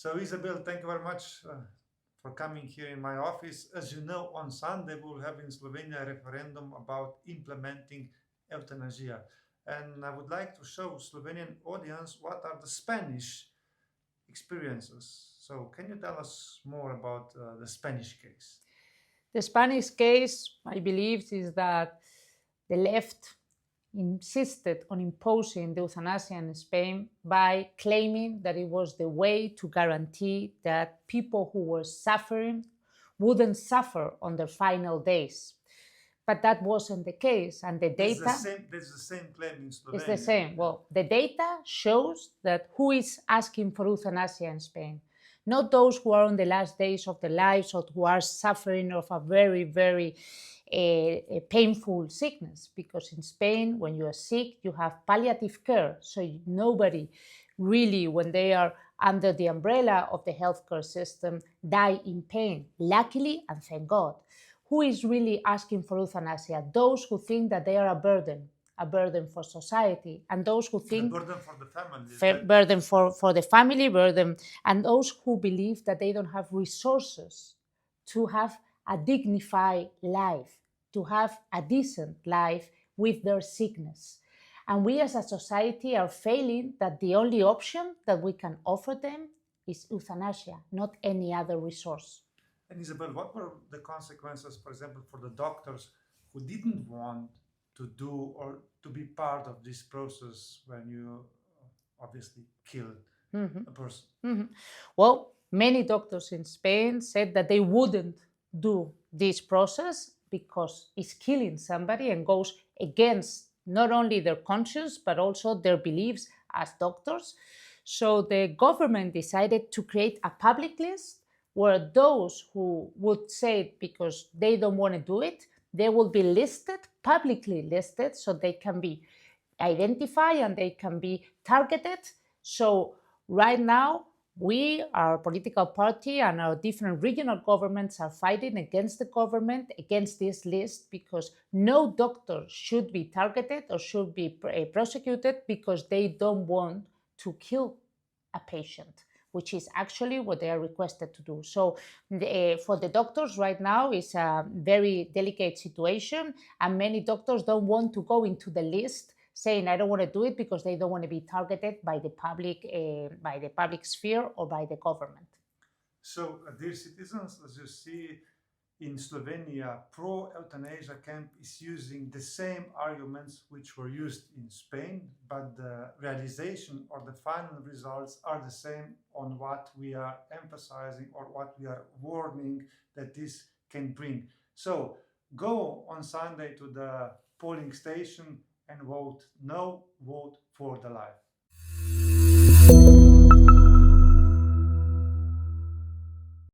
So Isabel, thank you very much for coming here in my office. As you know, on Sunday we will have in Slovenia a referendum about implementing euthanasia. And I would like to show Slovenian audience what are the Spanish experiences. So can you tell us more about the Spanish case? The Spanish case, I believe, is that the left insisted on imposing the euthanasia in Spain by claiming that it was the way to guarantee that people who were suffering wouldn't suffer on their final days. But that wasn't the case, and the data... There's the same claim in Slovenia. It's the same. Well, the data shows that who is asking for euthanasia in Spain? Not those who are on the last days of their lives or who are suffering of a very, very a painful sickness, because in Spain, when you are sick, you have palliative care. So nobody really, when they are under the umbrella of the healthcare system, die in pain. Luckily, and thank God. Who is really asking for euthanasia? Those who think that they are a burden for society, and those who think... A burden for the family. Burden for the family, burden, and those who believe that they don't have resources to have a dignified life, to have a decent life with their sickness. And we as a society are failing that the only option that we can offer them is euthanasia, not any other resource. And Isabel, what were the consequences, for example, for the doctors who didn't want to do or to be part of this process when you obviously killed a person? Well, many doctors in Spain said that they wouldn't do this process because it's killing somebody and goes against not only their conscience but also their beliefs as doctors. So the government decided to create a public list where those who would say it because they don't want to do it, they will be listed, publicly listed, so they can be identified and they can be targeted. So right now, we, our political party and our different regional governments are fighting against the government, against this list, because no doctor should be targeted or should be prosecuted because they don't want to kill a patient, which is actually what they are requested to do. So for the doctors right now, it's a very delicate situation, and many doctors don't want to go into the list saying, I don't want to do it because they don't want to be targeted by the public sphere or by the government. So, dear citizens, as you see, in Slovenia, pro-euthanasia camp is using the same arguments which were used in Spain, but the realization or the final results are the same on what we are emphasizing or what we are warning that this can bring. So go on Sunday to the polling station and vote no, vote for the life.